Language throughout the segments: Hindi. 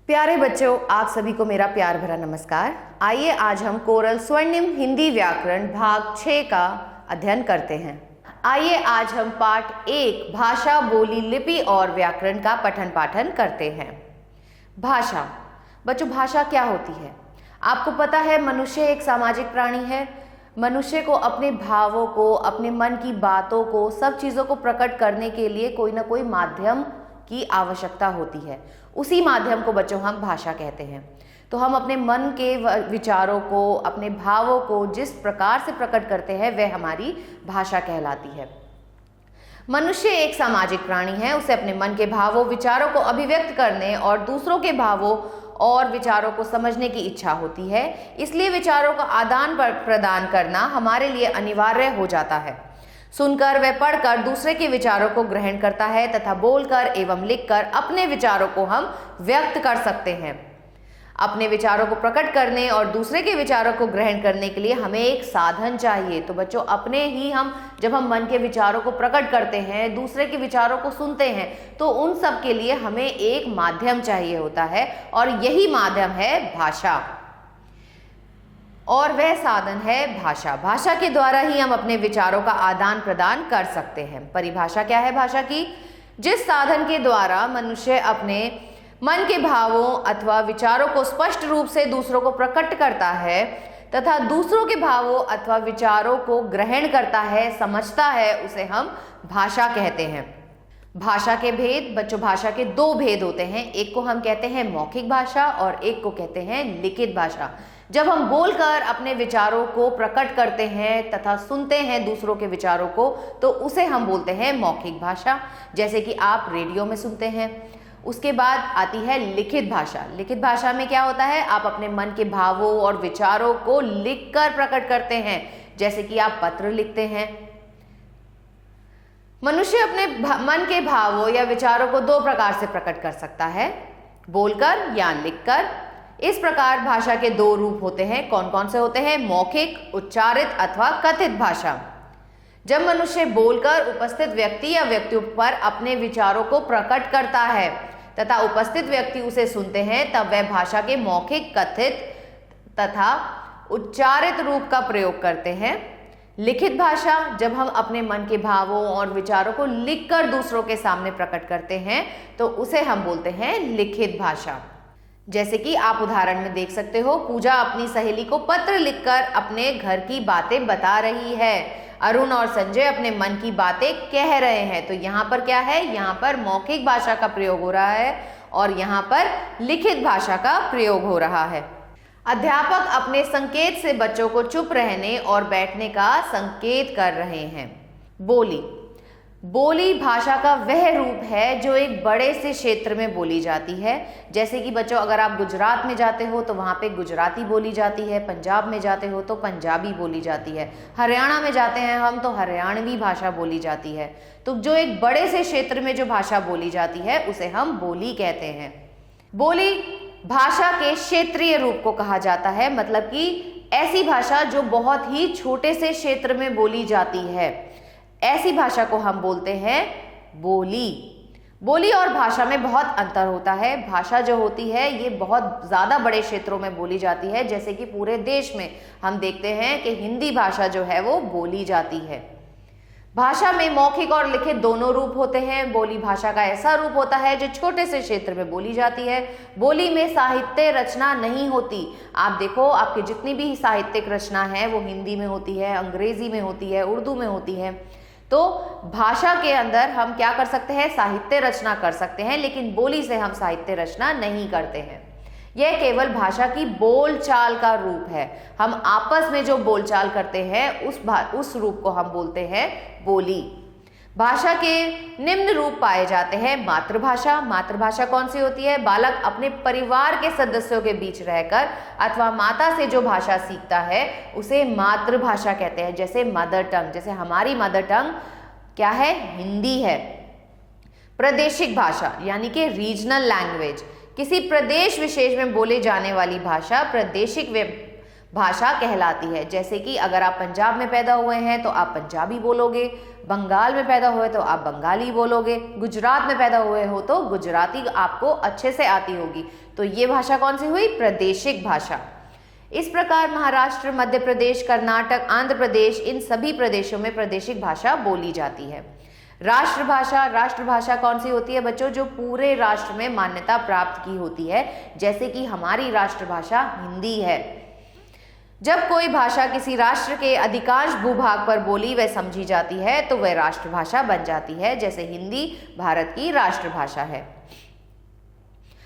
प्यारे बच्चों, आप सभी को मेरा प्यार भरा नमस्कार। आइए आज हम कोरल स्वर्णिम हिंदी व्याकरण भाग 6 का अध्ययन करते हैं। आइए आज हम पाठ 1 भाषा, बोली, लिपि और व्याकरण का पठन पाठन करते हैं। भाषा। बच्चों, भाषा क्या होती है? आपको पता है मनुष्य एक सामाजिक प्राणी है। मनुष्य को अपने भावों को, अपने मन की बातों को, सब चीज़ों को प्रकट करने के लिए कोई ना कोई माध्यम की आवश्यकता होती है। उसी माध्यम को बच्चों हम भाषा कहते हैं। तो हम अपने मन के विचारों को, अपने भावों को जिस प्रकार से प्रकट करते हैं वह हमारी भाषा कहलाती है। मनुष्य एक सामाजिक प्राणी है। उसे अपने मन के भावों, विचारों को अभिव्यक्त करने और दूसरों के भावों और विचारों को समझने की इच्छा होती है। इसलिए विचारों का आदान प्रदान करना हमारे लिए अनिवार्य हो जाता है। सुनकर व पढ़कर दूसरे के विचारों को ग्रहण करता है तथा बोलकर एवं लिखकर अपने विचारों को हम व्यक्त कर सकते हैं। अपने विचारों को प्रकट करने और दूसरे के विचारों को ग्रहण करने के लिए हमें एक साधन चाहिए। तो बच्चों, अपने ही जब हम मन के विचारों को प्रकट करते हैं, दूसरे के विचारों को सुनते हैं, तो उन सब के लिए हमें एक माध्यम चाहिए होता है और यही माध्यम है भाषा, और वह साधन है भाषा। भाषा के द्वारा ही हम अपने विचारों का आदान प्रदान कर सकते हैं। परिभाषा क्या है भाषा की? जिस साधन के द्वारा मनुष्य अपने मन के भावों अथवा विचारों को स्पष्ट रूप से दूसरों को प्रकट करता है तथा दूसरों के भावों अथवा विचारों को ग्रहण करता है, समझता है, उसे हम भाषा कहते हैं। भाषा के भेद। बच्चों, भाषा के 2 भेद होते हैं। एक को हम कहते हैं मौखिक भाषा और एक को कहते हैं लिखित भाषा। जब हम बोलकर अपने विचारों को प्रकट करते हैं तथा सुनते हैं दूसरों के विचारों को, तो उसे हम बोलते हैं मौखिक भाषा, जैसे कि आप रेडियो में सुनते हैं। उसके बाद आती है लिखित भाषा। लिखित भाषा में क्या होता है? आप अपने मन के भावों और विचारों को लिखकर प्रकट करते हैं, जैसे कि आप पत्र लिखते हैं। मनुष्य अपने मन के भावों या विचारों को 2 प्रकार से प्रकट कर सकता है, बोलकर या लिखकर। इस प्रकार भाषा के 2 रूप होते हैं। कौन कौन से होते हैं? मौखिक, उच्चारित अथवा कथित भाषा। जब मनुष्य बोलकर उपस्थित व्यक्ति या व्यक्तियों पर अपने विचारों को प्रकट करता है तथा उपस्थित व्यक्ति उसे सुनते हैं, तब वह भाषा के मौखिक, कथित तथा उच्चारित रूप का प्रयोग करते हैं। लिखित भाषा। जब हम अपने मन के भावों और विचारों को लिखकर दूसरों के सामने प्रकट करते हैं, तो उसे हम बोलते हैं लिखित भाषा। जैसे कि आप उदाहरण में देख सकते हो, पूजा अपनी सहेली को पत्र लिखकर अपने घर की बातें बता रही है। अरुण और संजय अपने मन की बातें कह रहे हैं। तो यहाँ पर क्या है? यहाँ पर मौखिक भाषा का प्रयोग हो रहा है और यहाँ पर लिखित भाषा का प्रयोग हो रहा है। अध्यापक अपने संकेत से बच्चों को चुप रहने और बैठने का संकेत कर रहे हैं। बोली। बोली भाषा का वह रूप है जो एक बड़े से क्षेत्र में बोली जाती है। जैसे कि बच्चों, अगर आप गुजरात में जाते हो तो वहाँ पे गुजराती बोली जाती है, पंजाब में जाते हो तो पंजाबी बोली जाती है, हरियाणा में जाते हैं हम तो हरियाणवी भाषा बोली जाती है। तो जो एक बड़े से क्षेत्र में जो भाषा बोली जाती है उसे हम बोली कहते हैं। बोली भाषा के क्षेत्रीय रूप को कहा जाता है, मतलब कि ऐसी भाषा जो बहुत ही छोटे से क्षेत्र में बोली जाती है, ऐसी भाषा को हम बोलते हैं बोली। बोली और भाषा में बहुत अंतर होता है। भाषा जो होती है ये बहुत ज़्यादा बड़े क्षेत्रों में बोली जाती है, जैसे कि पूरे देश में हम देखते हैं कि हिंदी भाषा जो है वो बोली जाती है। भाषा में मौखिक और लिखित दोनों रूप होते हैं। बोली भाषा का ऐसा रूप होता है जो छोटे से क्षेत्र में बोली जाती है। बोली में साहित्य रचना नहीं होती। आप देखो, आपकी जितनी भी साहित्यिक रचना है वो हिंदी में होती है, अंग्रेजी में होती है, उर्दू में होती है। तो भाषा के अंदर हम क्या कर सकते हैं? साहित्य रचना कर सकते हैं, लेकिन बोली से हम साहित्य रचना नहीं करते हैं। यह केवल भाषा की बोलचाल का रूप है। हम आपस में जो बोलचाल करते हैं उस रूप को हम बोलते हैं बोली। भाषा के निम्न रूप पाए जाते हैं। मातृभाषा। मातृभाषा कौन सी होती है? बालक अपने परिवार के सदस्यों के बीच रहकर अथवा माता से जो भाषा सीखता है उसे मातृभाषा कहते हैं। जैसे मदर टंग, जैसे हमारी मदर टंग क्या है? हिंदी है। प्रादेशिक भाषा यानी कि रीजनल लैंग्वेज। किसी प्रदेश विशेष में बोले जाने वाली भाषा प्रादेशिक भाषा कहलाती है। जैसे कि अगर आप पंजाब में पैदा हुए हैं तो आप पंजाबी बोलोगे, बंगाल में पैदा हुए तो आप बंगाली बोलोगे, गुजरात में पैदा हुए हो तो गुजराती आपको अच्छे से आती होगी। तो ये भाषा कौन सी हुई? प्रादेशिक भाषा। इस प्रकार महाराष्ट्र, मध्य प्रदेश, कर्नाटक, आंध्र प्रदेश, इन सभी प्रदेशों में प्रादेशिक भाषा बोली जाती है। राष्ट्रभाषा, राष्ट्रभाषा कौन सी होती है बच्चों? जो पूरे राष्ट्र में मान्यता प्राप्त की होती है, जैसे कि हमारी राष्ट्रभाषा हिंदी है। जब कोई भाषा किसी राष्ट्र के अधिकांश भूभाग पर बोली व समझी जाती है तो वह राष्ट्रभाषा बन जाती है। जैसे हिंदी भारत की राष्ट्रभाषा है।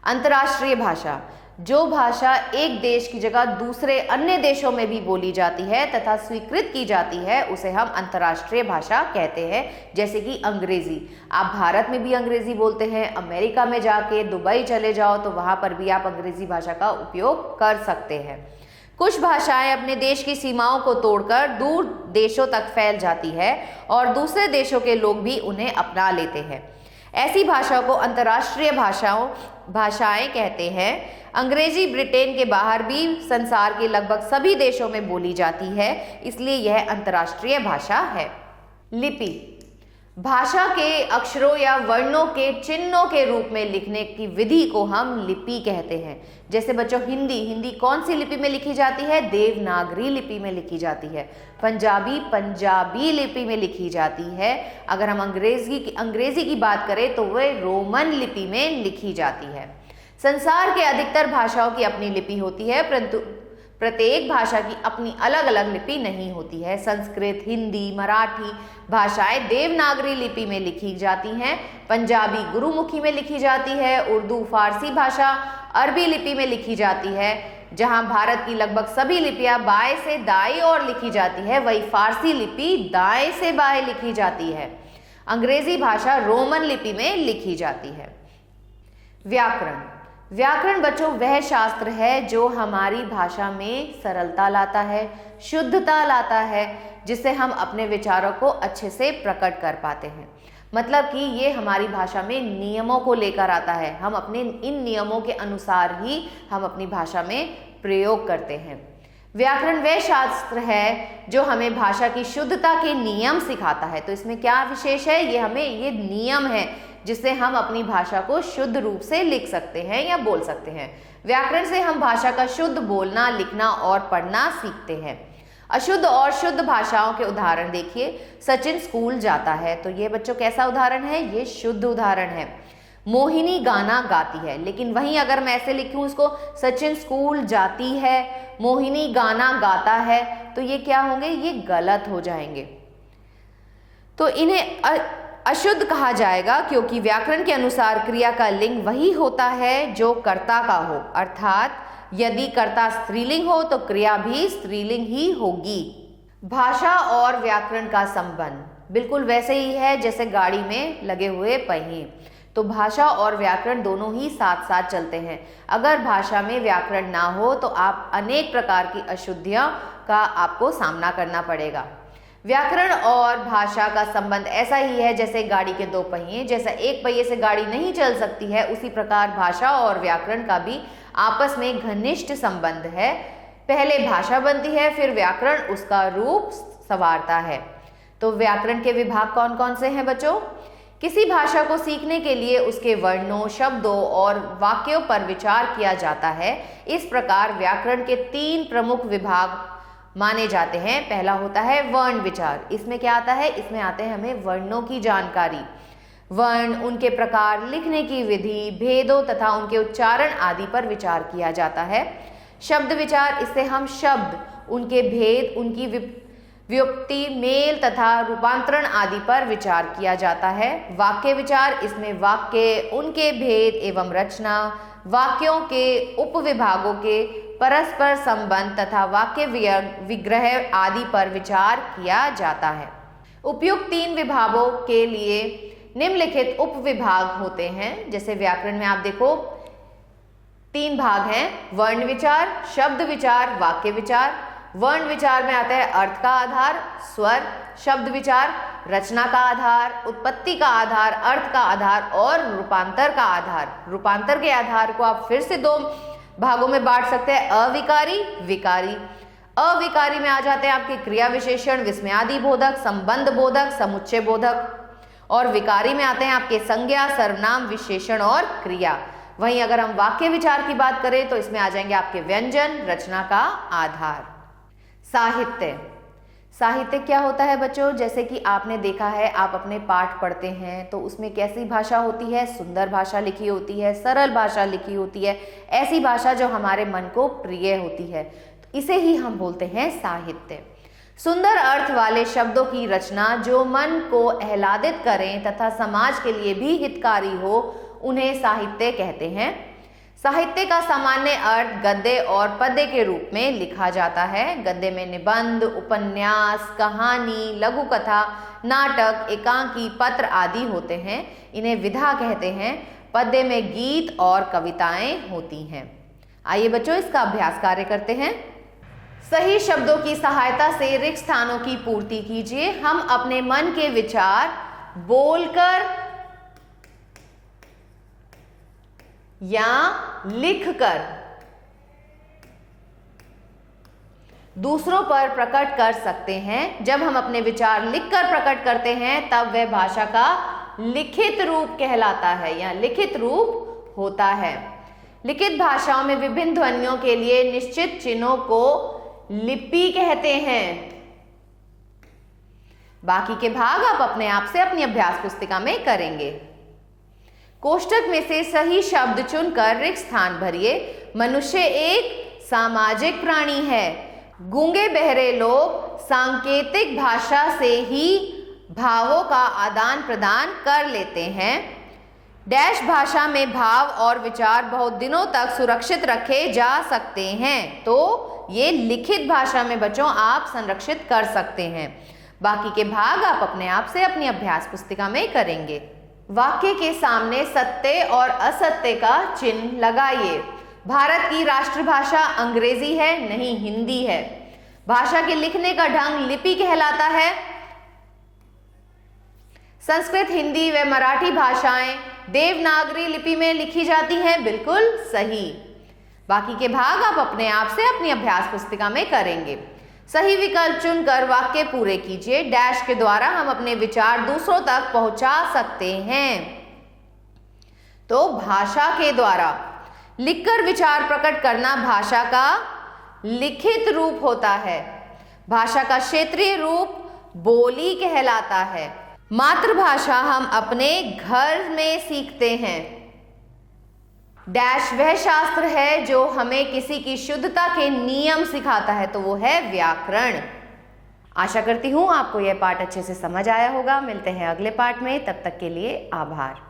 अंतर्राष्ट्रीय भाषा, जो भाषा एक देश की जगह दूसरे अन्य देशों में भी बोली जाती है तथा स्वीकृत की जाती है, उसे हम अंतर्राष्ट्रीय भाषा कहते हैं। जैसे कि अंग्रेजी, आप भारत में भी अंग्रेजी बोलते हैं, अमेरिका में जाके दुबई चले जाओ तो वहां पर भी आप अंग्रेजी भाषा का उपयोग कर सकते हैं। कुछ भाषाएं अपने देश की सीमाओं को तोड़कर दूर देशों तक फैल जाती है और दूसरे देशों के लोग भी उन्हें अपना लेते हैं। ऐसी भाषाओं को अंतर्राष्ट्रीय भाषाएं कहते हैं। अंग्रेजी ब्रिटेन के बाहर भी संसार के लगभग सभी देशों में बोली जाती है, इसलिए यह अंतर्राष्ट्रीय भाषा है। लिपि, भाषा के अक्षरों या वर्णों के चिन्हों के रूप में लिखने की विधि को हम लिपि कहते हैं। जैसे बच्चों हिंदी कौन सी लिपि में लिखी जाती है? देवनागरी लिपि में लिखी जाती है। पंजाबी लिपि में लिखी जाती है। अगर हम अंग्रेजी की बात करें तो वह रोमन लिपि में लिखी जाती है। संसार के अधिकतर भाषाओं की अपनी लिपि होती है, परंतु प्रत्येक भाषा की अपनी अलग अलग लिपि नहीं होती है। संस्कृत, हिंदी, मराठी भाषाएं देवनागरी लिपि में लिखी जाती हैं। पंजाबी गुरुमुखी में लिखी जाती है। उर्दू, फारसी भाषा अरबी लिपि में लिखी जाती है। जहां भारत की लगभग सभी लिपियां बाएं से दाएं ओर लिखी जाती है, वही फारसी लिपि दाएं से बाएं लिखी जाती है। अंग्रेजी भाषा रोमन लिपि में लिखी जाती है। व्याकरण, व्याकरण बच्चों वह शास्त्र है जो हमारी भाषा में सरलता लाता है, शुद्धता लाता है, जिससे हम अपने विचारों को अच्छे से प्रकट कर पाते हैं। मतलब कि ये हमारी भाषा में नियमों को लेकर आता है। हम अपने इन नियमों के अनुसार ही हम अपनी भाषा में प्रयोग करते हैं। व्याकरण वह शास्त्र है जो हमें भाषा की शुद्धता के नियम सिखाता है। तो इसमें क्या विशेष है? ये नियम है जिससे हम अपनी भाषा को शुद्ध रूप से लिख सकते हैं या बोल सकते हैं। व्याकरण से हम भाषा का शुद्ध बोलना, लिखना और पढ़ना सीखते हैं। अशुद्ध और शुद्ध भाषाओं के उदाहरण देखिए। सचिन स्कूल जाता है, तो ये बच्चों कैसा उदाहरण है? ये शुद्ध उदाहरण है। मोहिनी गाना गाती है, लेकिन वहीं अगर मैं ऐसे लिखूं इसको, सचिन स्कूल जाती है, मोहिनी गाना गाता है, तो ये क्या होंगे? ये गलत हो जाएंगे। तो इन्हें अशुद्ध कहा जाएगा, क्योंकि व्याकरण के अनुसार क्रिया का लिंग वही होता है जो कर्ता का हो। अर्थात यदि कर्ता स्त्रीलिंग हो तो क्रिया भी स्त्रीलिंग ही होगी। भाषा और व्याकरण का संबंध बिल्कुल वैसे ही है जैसे गाड़ी में लगे हुए पहिए। तो भाषा और व्याकरण दोनों ही साथ साथ चलते हैं। अगर भाषा में व्याकरण ना हो तो आप अनेक प्रकार की अशुद्धियों का आपको सामना करना पड़ेगा। व्याकरण और भाषा का संबंध ऐसा ही है जैसे गाड़ी के दो पहिए। जैसा एक पहिए से गाड़ी नहीं चल सकती है, उसी प्रकार भाषा और व्याकरण का भी आपस में घनिष्ठ संबंध है। पहले भाषा बनती है, फिर व्याकरण उसका रूप संवारता है। तो व्याकरण के विभाग कौन कौन से हैं बच्चों? किसी भाषा को सीखने के लिए उसके वर्णों, शब्दों और वाक्यों पर विचार किया जाता है। इस प्रकार व्याकरण के 3 प्रमुख विभाग माने जाते हैं। पहला होता है वर्ण विचार। इसमें क्या आता है? इसमें आते हैं हमें वर्णों की जानकारी। वर्ण, उनके प्रकार, लिखने की विधि, भेदों तथा उनके उच्चारण आदि पर विचार किया जाता है। शब्द विचार, इससे हम शब्द, उनके भेद, उनकी व्युत्पत्ति, मेल तथा रूपांतरण आदि पर विचार किया जाता है। वाक्य विचार, इसमें वाक्य, उनके भेद एवं रचना, वाक्यों के उपविभागों के परस्पर संबंध तथा वाक्य विग्रह आदि पर विचार किया जाता है। उपयुक्त 3 विभागों के लिए निम्नलिखित उपविभाग होते हैं। जैसे व्याकरण में आप देखो 3 भाग हैं, वर्ण विचार, शब्द विचार, वाक्य विचार। वर्ण विचार में आता है अर्थ का आधार, स्वर। शब्द विचार रचना का आधार, उत्पत्ति का आधार, अर्थ का आधार और रूपांतर का आधार। रूपांतर के आधार को आप फिर से 2 भागों में बांट सकते हैं, अविकारी, विकारी। अविकारी में आ जाते हैं आपके क्रिया विशेषण, विस्मयादि बोधक, संबंध बोधक, समुच्चय बोधक। और विकारी में आते हैं आपके संज्ञा, सर्वनाम, विशेषण और क्रिया। वहीं अगर हम वाक्य विचार की बात करें तो इसमें आ जाएंगे आपके व्यंजन, रचना का आधार। साहित्य। साहित्य क्या होता है बच्चों? जैसे कि आपने देखा है, आप अपने पाठ पढ़ते हैं तो उसमें कैसी भाषा होती है? सुंदर भाषा लिखी होती है, सरल भाषा लिखी होती है, ऐसी भाषा जो हमारे मन को प्रिय होती है, तो इसे ही हम बोलते हैं साहित्य। सुंदर अर्थ वाले शब्दों की रचना जो मन को आह्लादित करें तथा समाज के लिए भी हितकारी हो, उन्हें साहित्य कहते हैं। साहित्य का सामान्य अर्थ गद्य और पद्य के रूप में लिखा जाता है। गद्य में निबंध, उपन्यास, कहानी, लघु कथा, नाटक, एकांकी, पत्र आदि होते हैं, इन्हें विधा कहते हैं। पद्य में गीत और कविताएं होती हैं। आइए बच्चों इसका अभ्यास कार्य करते हैं। सही शब्दों की सहायता से रिक्त स्थानों की पूर्ति कीजिए। हम अपने मन के विचार बोलकर या लिखकर दूसरों पर प्रकट कर सकते हैं। जब हम अपने विचार लिखकर प्रकट करते हैं तब वह भाषा का लिखित रूप कहलाता है या लिखित रूप होता है। लिखित भाषाओं में विभिन्न ध्वनियों के लिए निश्चित चिन्हों को लिपि कहते हैं। बाकी के भाग आप अपने आप से अपनी अभ्यास पुस्तिका में करेंगे। कोष्ठक में से सही शब्द चुनकर रिक्त स्थान भरिए। मनुष्य एक सामाजिक प्राणी है। गूंगे बहरे लोग सांकेतिक भाषा से ही भावों का आदान प्रदान कर लेते हैं। डैश भाषा में भाव और विचार बहुत दिनों तक सुरक्षित रखे जा सकते हैं। तो ये लिखित भाषा में बच्चों आप संरक्षित कर सकते हैं। बाकी के भाग आप अपने आप से अपनी अभ्यास पुस्तिका में करेंगे। वाक्य के सामने सत्य और असत्य का चिन्ह लगाइए। भारत की राष्ट्रभाषा अंग्रेजी है, नहीं हिंदी है। भाषा के लिखने का ढंग लिपि कहलाता है। संस्कृत, हिंदी व मराठी भाषाएं देवनागरी लिपि में लिखी जाती हैं, बिल्कुल सही। बाकी के भाग आप अपने आप से अपनी अभ्यास पुस्तिका में करेंगे। सही विकल्प चुनकर वाक्य पूरे कीजिए। डैश के द्वारा हम अपने विचार दूसरों तक पहुंचा सकते हैं। तो भाषा के द्वारा लिखकर विचार प्रकट करना भाषा का लिखित रूप होता है। भाषा का क्षेत्रीय रूप बोली कहलाता है। मातृभाषा हम अपने घर में सीखते हैं। डैश वह शास्त्र है जो हमें किसी की शुद्धता के नियम सिखाता है, तो वो है व्याकरण। आशा करती हूँ आपको यह पाठ अच्छे से समझ आया होगा। मिलते हैं अगले पाठ में, तब तक के लिए आभार।